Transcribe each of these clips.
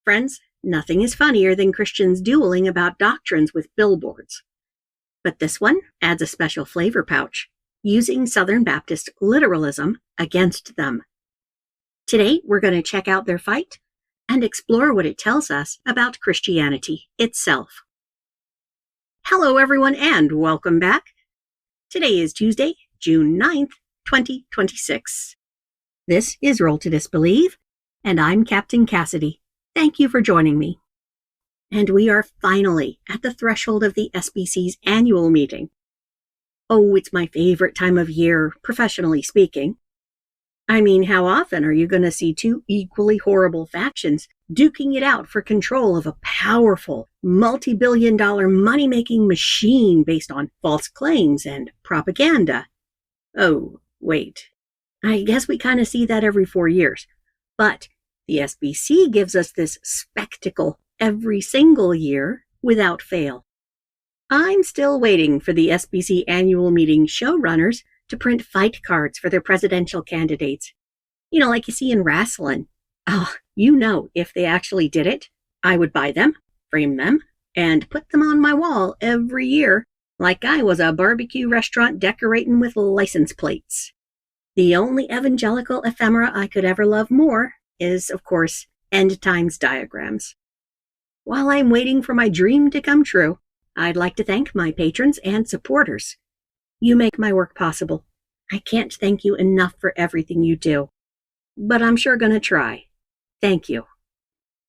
Friends, nothing is funnier than Christians dueling about doctrines with billboards. But this one adds a special flavor pouch, using Southern Baptist literalism against them. Today, we're going to check out their fight and explore what it tells us about Christianity itself. Hello, everyone, and welcome back. Today is Tuesday, June 9th, 2026. This is Roll to Disbelieve, and I'm Captain Cassidy. Thank you for joining me. And we are finally at the threshold of the SBC's annual meeting. Oh, it's my favorite time of year, professionally speaking. I mean, how often are you going to see two equally horrible factions duking it out for control of a powerful, multi-billion-dollar money-making machine based on false claims and propaganda? Oh, wait. I guess we kind of see that every 4 years. But the SBC gives us this spectacle every single year without fail. I'm still waiting for the SBC annual meeting showrunners to print fight cards for their presidential candidates. You know, like you see in wrestling. Oh, you know, if they actually did it, I would buy them, frame them, and put them on my wall every year like I was a barbecue restaurant decorating with license plates. The only evangelical ephemera I could ever love more is, of course, end times diagrams. While I'm waiting for my dream to come true, I'd like to thank my patrons and supporters. You make my work possible. I can't thank you enough for everything you do. But I'm sure gonna try. Thank you.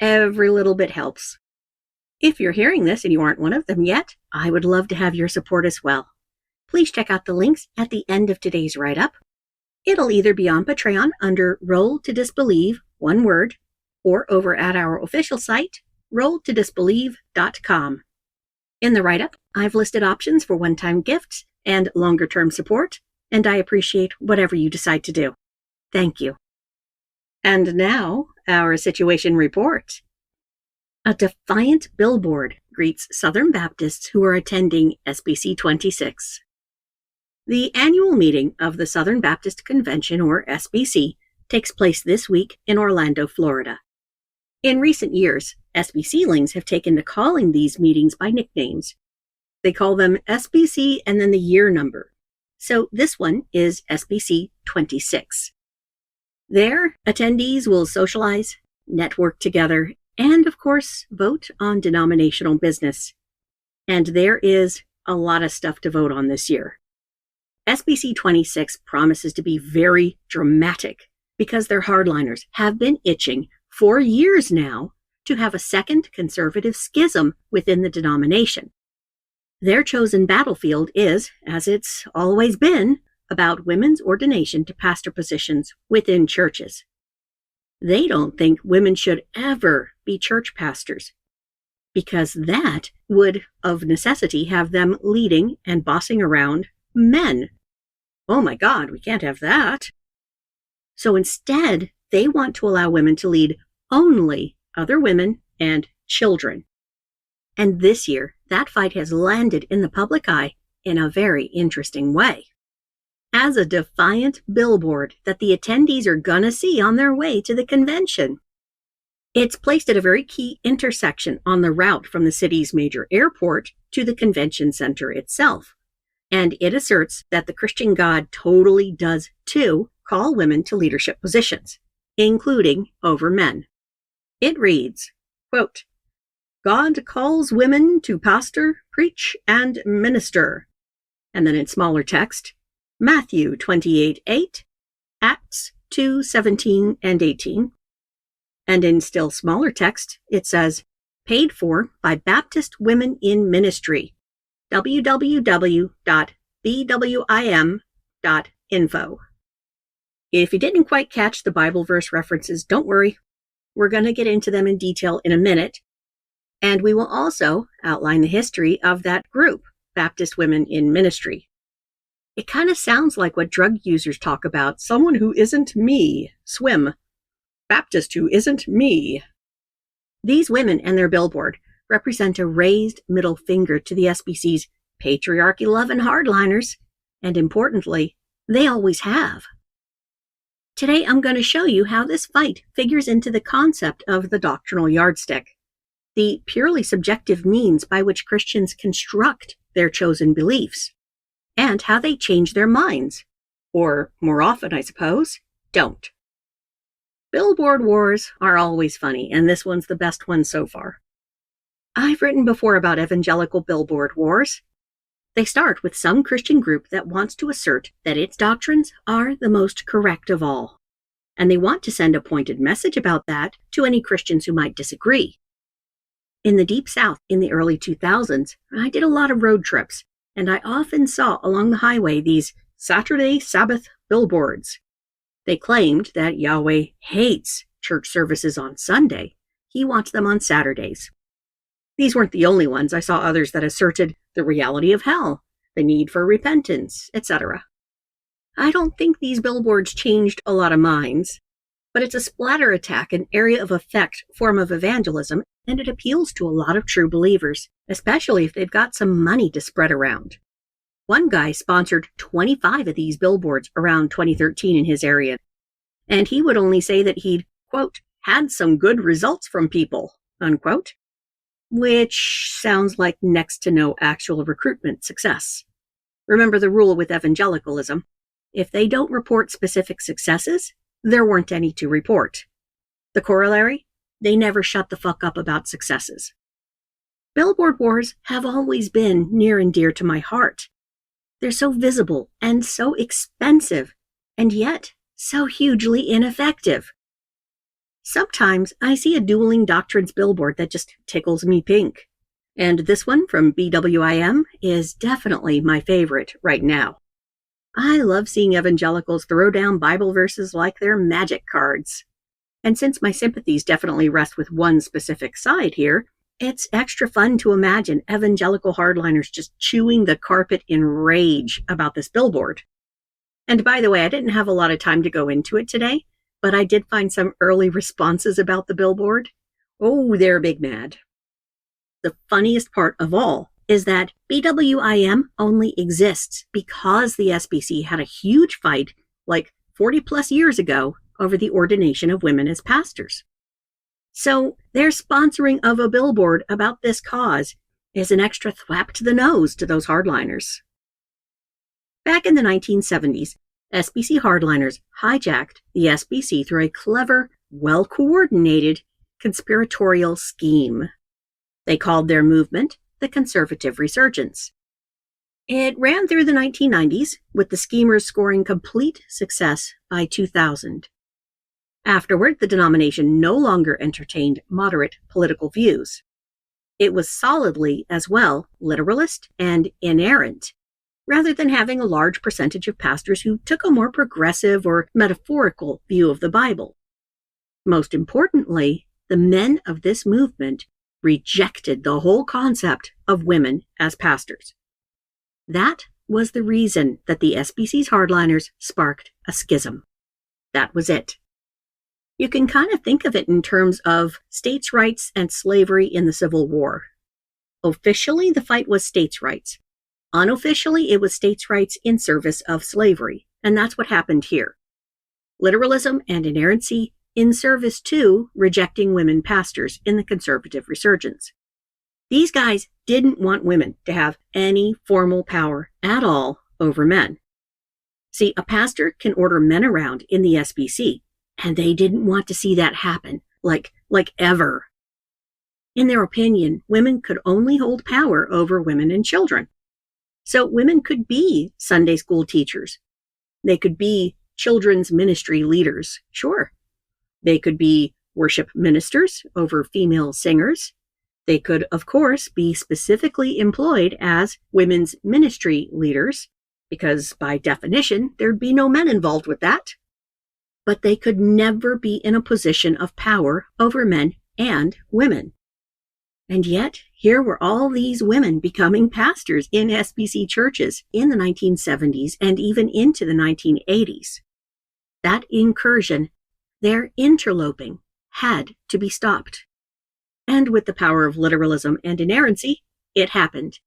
Every little bit helps. If you're hearing this and you aren't one of them yet, I would love to have your support as well. Please check out the links at the end of today's write-up. It'll either be on Patreon under Roll to Disbelieve, one word, or over at our official site, rolltodisbelieve.com. In the write-up, I've listed options for one-time gifts and longer-term support, and I appreciate whatever you decide to do. Thank you. And now, our situation report. A defiant billboard greets Southern Baptists who are attending SBC26. The annual meeting of the Southern Baptist Convention, or SBC, takes place this week in Orlando, Florida. In recent years, SBC-lings have taken to calling these meetings by nicknames. They call them SBC and then the year number. So this one is SBC26. There, attendees will socialize, network together, and, of course, vote on denominational business. And there is a lot of stuff to vote on this year. SBC26 promises to be very dramatic because their hardliners have been itching for years now to have a second conservative schism within the denomination. Their chosen battlefield is, as it's always been, about women's ordination to pastor positions within churches. They don't think women should ever be church pastors, because that would, of necessity, have them leading and bossing around men. Oh my God, we can't have that. So instead, they want to allow women to lead only other women and children. And this year, that fight has landed in the public eye in a very interesting way. As a defiant billboard that the attendees are gonna see on their way to the convention. It's placed at a very key intersection on the route from the city's major airport to the convention center itself. And it asserts that the Christian God totally does, too, call women to leadership positions, including over men. It reads, quote, God calls women to pastor, preach, and minister. And then in smaller text, Matthew 28:8, Acts 2:17 and 18. And in still smaller text, it says, paid for by Baptist Women in Ministry, www.bwim.info. If you didn't quite catch the Bible verse references, don't worry. We're going to get into them in detail in a minute. And we will also outline the history of that group, Baptist Women in Ministry. It kind of sounds like what drug users talk about, someone who isn't me, swim. Baptist who isn't me. These women and their billboard represent a raised middle finger to the SBC's patriarchy-loving hardliners, and importantly, they always have. Today I'm going to show you how this fight figures into the concept of the doctrinal yardstick, the purely subjective means by which Christians construct their chosen beliefs, and how they change their minds, or more often, I suppose, don't. Billboard wars are always funny, and this one's the best one so far. I've written before about evangelical billboard wars. They start with some Christian group that wants to assert that its doctrines are the most correct of all, and they want to send a pointed message about that to any Christians who might disagree. In the Deep South in the early 2000s, I did a lot of road trips, and I often saw along the highway these Saturday Sabbath billboards. They claimed that Yahweh hates church services on Sunday. He wants them on Saturdays. These weren't the only ones. I saw others that asserted the reality of hell, the need for repentance, etc. I don't think these billboards changed a lot of minds, but it's a splatter attack, an area of effect form of evangelism, and it appeals to a lot of true believers, especially if they've got some money to spread around. One guy sponsored 25 of these billboards around 2013 in his area, and he would only say that he'd, quote, had some good results from people, unquote, which sounds like next to no actual recruitment success. Remember the rule with evangelicalism: if they don't report specific successes, there weren't any to report. The corollary? They never shut the fuck up about successes. Billboard wars have always been near and dear to my heart. They're so visible and so expensive, and yet so hugely ineffective. Sometimes I see a dueling doctrines billboard that just tickles me pink. And this one from BWIM is definitely my favorite right now. I love seeing evangelicals throw down Bible verses like they're magic cards. And since my sympathies definitely rest with one specific side here, it's extra fun to imagine evangelical hardliners just chewing the carpet in rage about this billboard. And by the way, I didn't have a lot of time to go into it today, but I did find some early responses about the billboard. Oh, they're big mad. The funniest part of all is that BWIM only exists because the SBC had a huge fight like 40 plus years ago over the ordination of women as pastors. So their sponsoring of a billboard about this cause is an extra thwap to the nose to those hardliners. Back in the 1970s, SBC hardliners hijacked the SBC through a clever, well-coordinated conspiratorial scheme. They called their movement the Conservative Resurgence. It ran through the 1990s, with the schemers scoring complete success by 2000. Afterward, the denomination no longer entertained moderate political views. It was solidly, as well, literalist and inerrant, rather than having a large percentage of pastors who took a more progressive or metaphorical view of the Bible. Most importantly, the men of this movement rejected the whole concept of women as pastors. That was the reason that the SBC's hardliners sparked a schism. That was it. You can kind of think of it in terms of states' rights and slavery in the Civil War. Officially, the fight was states' rights. Unofficially, it was states' rights in service of slavery, and that's what happened here. Literalism and inerrancy in service to rejecting women pastors in the conservative resurgence. These guys didn't want women to have any formal power at all over men. See, a pastor can order men around in the SBC, and they didn't want to see that happen, like ever. In their opinion, women could only hold power over women and children. So women could be Sunday school teachers. They could be children's ministry leaders, sure. They could be worship ministers over female singers. They could, of course, be specifically employed as women's ministry leaders, because by definition, there'd be no men involved with that. But they could never be in a position of power over men and women. And yet, here were all these women becoming pastors in SBC churches in the 1970s and even into the 1980s. That incursion, their interloping, had to be stopped. And with the power of literalism and inerrancy, it happened.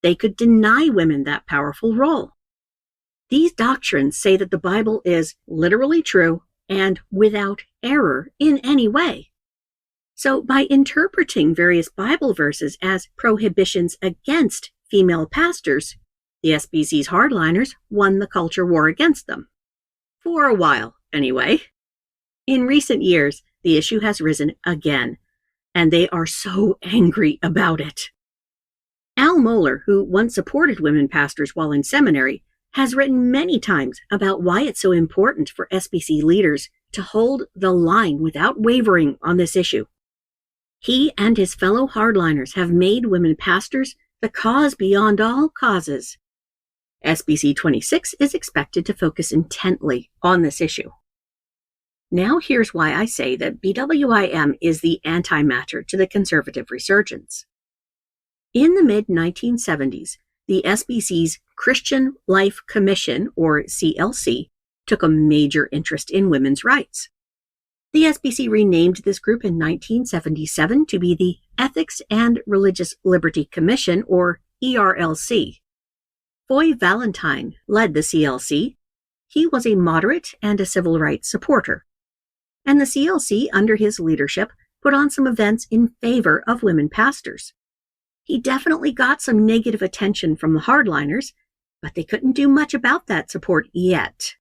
They could deny women that powerful role. These doctrines say that the Bible is literally true and without error in any way. So by interpreting various Bible verses as prohibitions against female pastors, the SBC's hardliners won the culture war against them. For a while, anyway. In recent years, the issue has risen again, and they are so angry about it. Al Mohler, who once supported women pastors while in seminary, has written many times about why it's so important for SBC leaders to hold the line without wavering on this issue. He and his fellow hardliners have made women pastors the cause beyond all causes. SBC26 is expected to focus intently on this issue. Now here's why I say that BWIM is the antimatter to the conservative resurgence. In the mid-1970s, the SBC's Christian Life Commission, or CLC, took a major interest in women's rights. The SBC renamed this group in 1977 to be the Ethics and Religious Liberty Commission, or ERLC. Foy Valentine led the CLC. He was a moderate and a civil rights supporter. And the CLC, under his leadership, put on some events in favor of women pastors. He definitely got some negative attention from the hardliners, but they couldn't do much about that support yet.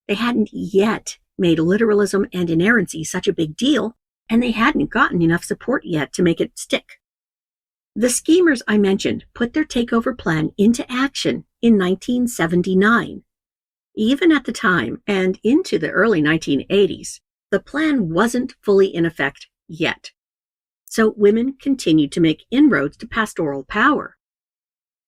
They hadn't yet made literalism and inerrancy such a big deal, and they hadn't gotten enough support yet to make it stick. The schemers I mentioned put their takeover plan into action in 1979. Even at the time, and into the early 1980s, the plan wasn't fully in effect yet. So women continued to make inroads to pastoral power.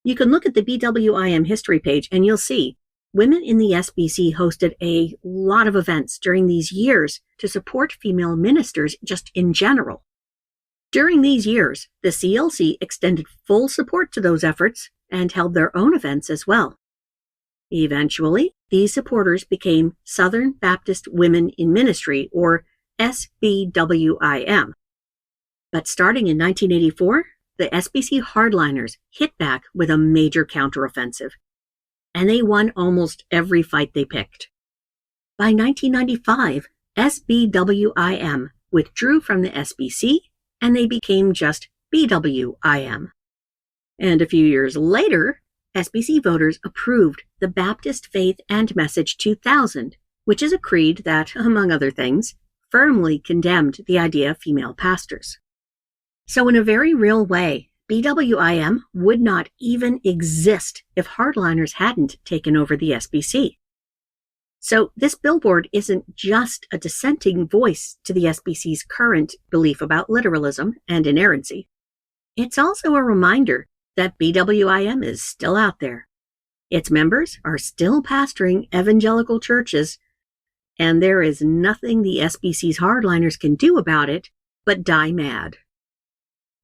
You can look at the BWIM history page and you'll see women in the SBC hosted a lot of events during these years to support female ministers just in general. During these years, the CLC extended full support to those efforts and held their own events as well. Eventually, these supporters became Southern Baptist Women in Ministry, or SBWIM. But starting in 1984, the SBC hardliners hit back with a major counteroffensive, and they won almost every fight they picked. By 1995, SBWIM withdrew from the SBC, and they became just BWIM. And a few years later, SBC voters approved the Baptist Faith and Message 2000, which is a creed that, among other things, firmly condemned the idea of female pastors. So in a very real way, BWIM would not even exist if hardliners hadn't taken over the SBC. So this billboard isn't just a dissenting voice to the SBC's current belief about literalism and inerrancy. It's also a reminder that BWIM is still out there. Its members are still pastoring evangelical churches, and there is nothing the SBC's hardliners can do about it but die mad.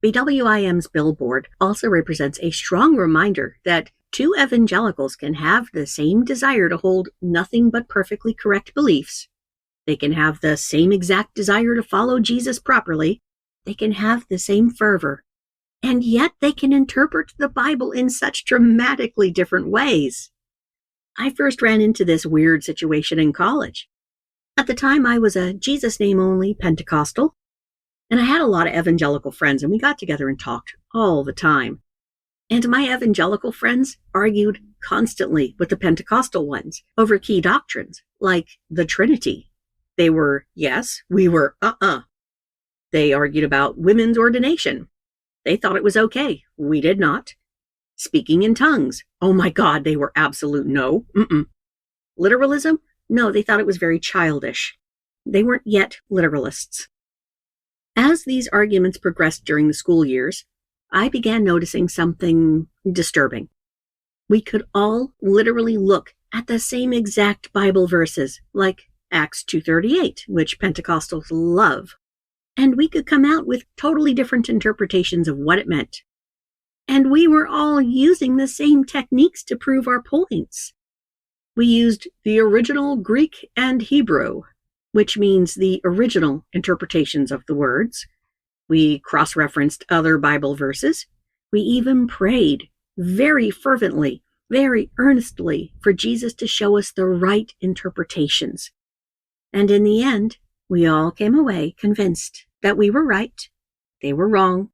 BWIM's billboard also represents a strong reminder that two evangelicals can have the same desire to hold nothing but perfectly correct beliefs. They can have the same exact desire to follow Jesus properly. They can have the same fervor. And yet they can interpret the Bible in such dramatically different ways. I first ran into this weird situation in college. At the time, I was a Jesus name only Pentecostal, and I had a lot of evangelical friends, and we got together and talked all the time. And my evangelical friends argued constantly with the Pentecostal ones over key doctrines, like the Trinity. They were yes, we were They argued about women's ordination. They thought it was okay. We did not. Speaking in tongues. Oh my God, they were absolute no. Literalism? No, they thought it was very childish. They weren't yet literalists. As these arguments progressed during the school years, I began noticing something disturbing. We could all literally look at the same exact Bible verses, like Acts 2:38, which Pentecostals love, and we could come out with totally different interpretations of what it meant. And we were all using the same techniques to prove our points. We used the original Greek and Hebrew, which means the original interpretations of the words. We cross-referenced other Bible verses. We even prayed very fervently very earnestly for Jesus to show us the right interpretations. And in the end, we all came away convinced that we were right, they were wrong,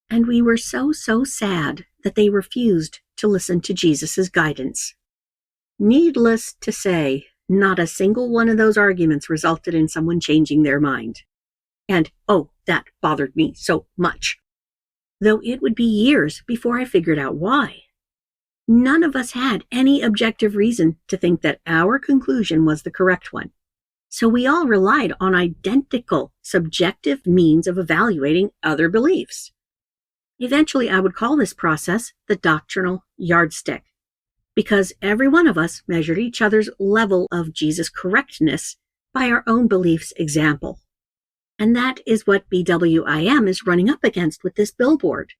and we were so sad that they refused to listen to Jesus' guidance. Needless to say, not a single one of those arguments resulted in someone changing their mind. And, oh, that bothered me so much. Though it would be years before I figured out why. None of us had any objective reason to think that our conclusion was the correct one. So we all relied on identical subjective means of evaluating other beliefs. Eventually, I would call this process the doctrinal yardstick, because every one of us measured each other's level of Jesus' correctness by our own belief's example. And that is what BWIM is running up against with this billboard.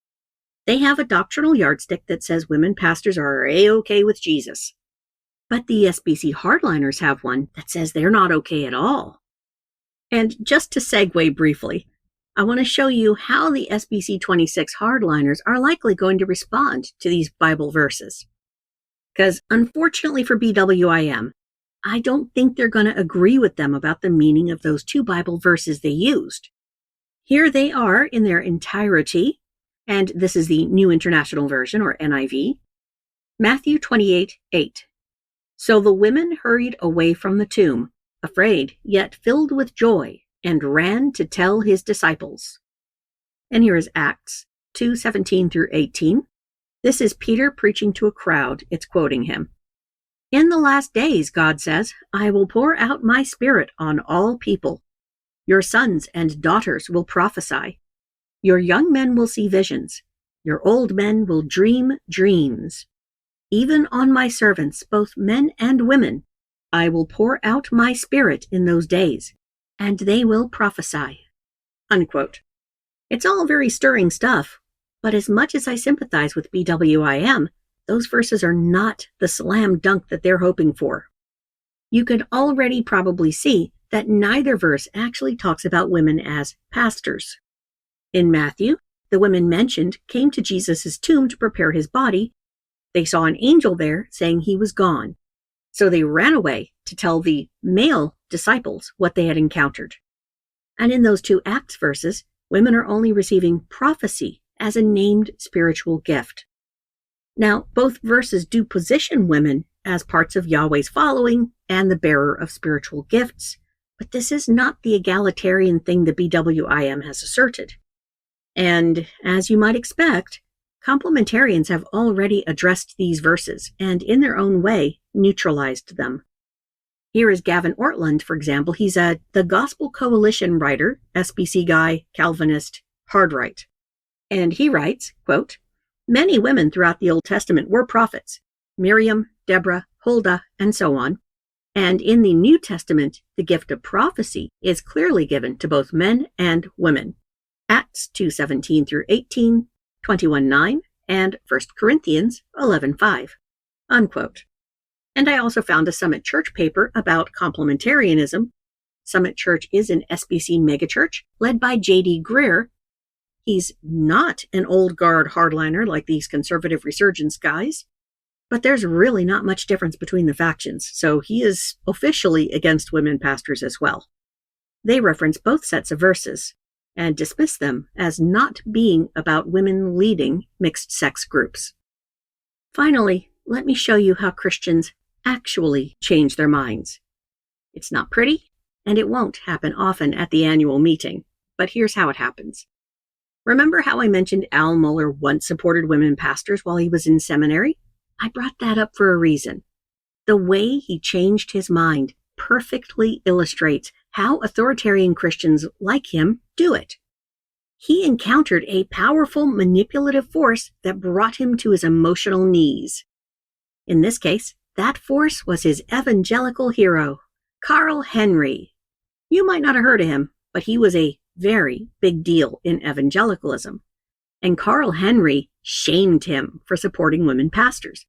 They have a doctrinal yardstick that says women pastors are A-okay with Jesus. But the SBC hardliners have one that says they're not okay at all. And just to segue briefly, I want to show you how the SBC26 hardliners are likely going to respond to these Bible verses. Because unfortunately for BWIM, I don't think they're going to agree with them about the meaning of those two Bible verses they used. Here they are in their entirety, and this is the New International Version, or NIV. Matthew 28:8. So the women hurried away from the tomb, afraid, yet filled with joy, and ran to tell his disciples. And here is Acts 2:17-18. This is Peter preaching to a crowd. It's quoting him. In the last days, God says, I will pour out my spirit on all people. Your sons and daughters will prophesy. Your young men will see visions. Your old men will dream dreams. Even on my servants, both men and women, I will pour out my spirit in those days, and they will prophesy. Unquote. It's all very stirring stuff, but as much as I sympathize with BWIM, those verses are not the slam dunk that they're hoping for. You can already probably see that neither verse actually talks about women as pastors. In Matthew, the women mentioned came to Jesus' tomb to prepare his body. They saw an angel there saying he was gone. So they ran away to tell the male disciples what they had encountered. And in those two Acts verses, women are only receiving prophecy as a named spiritual gift. Now, both verses do position women as parts of Yahweh's following and the bearer of spiritual gifts, but this is not the egalitarian thing the BWIM has asserted. And as you might expect, complementarians have already addressed these verses and, in their own way, neutralized them. Here is Gavin Ortland, for example. He's the Gospel Coalition writer, SBC guy, Calvinist, hard right. And he writes, quote, many women throughout the Old Testament were prophets, Miriam, Deborah, Huldah, and so on. And in the New Testament, the gift of prophecy is clearly given to both men and women. Acts 2:17-18, 21:9, and 1 Corinthians 11:5, unquote. And I also found a Summit Church paper about complementarianism. Summit Church is an SBC megachurch led by J.D. Greer. He's not an old guard hardliner like these conservative resurgence guys, but there's really not much difference between the factions, so he is officially against women pastors as well. They reference both sets of verses and dismiss them as not being about women leading mixed-sex groups. Finally, let me show you how Christians actually change their minds. It's not pretty, and it won't happen often at the annual meeting, but here's how it happens. Remember how I mentioned Al Mohler once supported women pastors while he was in seminary? I brought that up for a reason. The way he changed his mind perfectly illustrates how authoritarian Christians like him do it. He encountered a powerful manipulative force that brought him to his emotional knees. In this case, that force was his evangelical hero, Carl Henry. You might not have heard of him, but he was a very big deal in evangelicalism. And Carl Henry shamed him for supporting women pastors.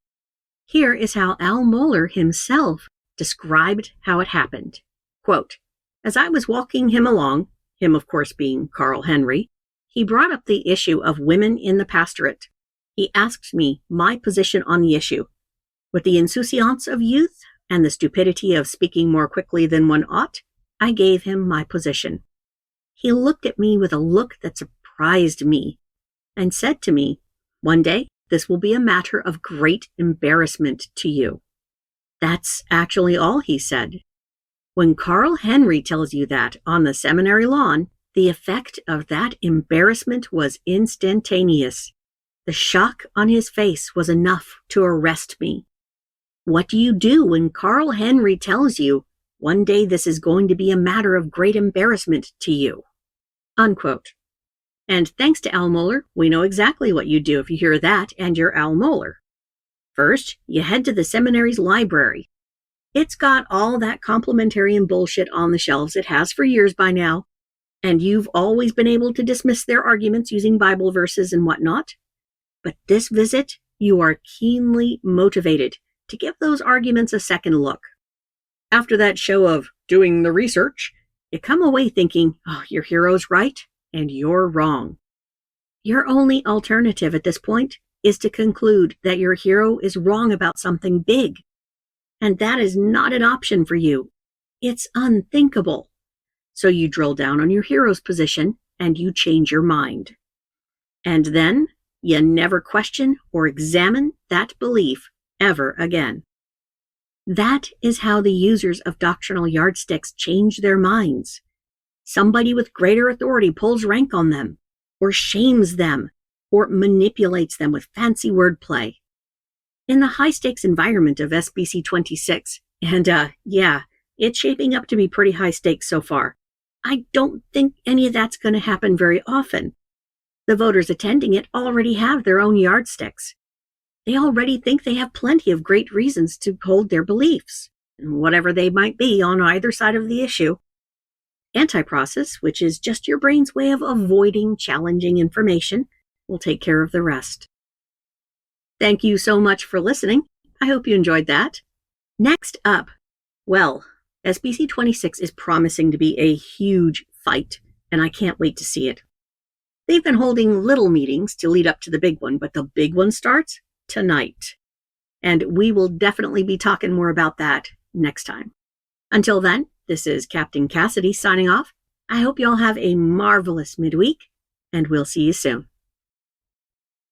Here is how Al Mohler himself described how it happened. Quote, as I was walking him along, him of course being Carl Henry, he brought up the issue of women in the pastorate. He asked me my position on the issue. With the insouciance of youth and the stupidity of speaking more quickly than one ought, I gave him my position. He looked at me with a look that surprised me and said to me, "One day, this will be a matter of great embarrassment to you." That's actually all he said. When Carl Henry tells you that on the seminary lawn, the effect of that embarrassment was instantaneous. The shock on his face was enough to arrest me. What do you do when Carl Henry tells you, "One day this is going to be a matter of great embarrassment to you"? Unquote. And thanks to Al Mohler, we know exactly what you do if you hear that and you're Al Mohler. First, you head to the seminary's library. It's got all that complementarian bullshit on the shelves it has for years by now, and you've always been able to dismiss their arguments using Bible verses and whatnot. But this visit, you are keenly motivated to give those arguments a second look. After that show of doing the research, you come away thinking, "Oh, your hero's right, and you're wrong." Your only alternative at this point is to conclude that your hero is wrong about something big. And that is not an option for you. It's unthinkable. So you drill down on your hero's position and you change your mind. And then you never question or examine that belief ever again. That is how the users of doctrinal yardsticks change their minds. Somebody with greater authority pulls rank on them, or shames them, or manipulates them with fancy wordplay. In the high-stakes environment of SBC26, and yeah, it's shaping up to be pretty high stakes so far, I don't think any of that's going to happen very often. The voters attending it already have their own yardsticks. They already think they have plenty of great reasons to hold their beliefs, whatever they might be on either side of the issue. Anti-process, which is just your brain's way of avoiding challenging information, will take care of the rest. Thank you so much for listening. I hope you enjoyed that. Next up, well, SBC26 is promising to be a huge fight, and I can't wait to see it. They've been holding little meetings to lead up to the big one, but the big one starts tonight. And we will definitely be talking more about that next time. Until then, this is Captain Cassidy signing off. I hope you all have a marvelous midweek, and we'll see you soon.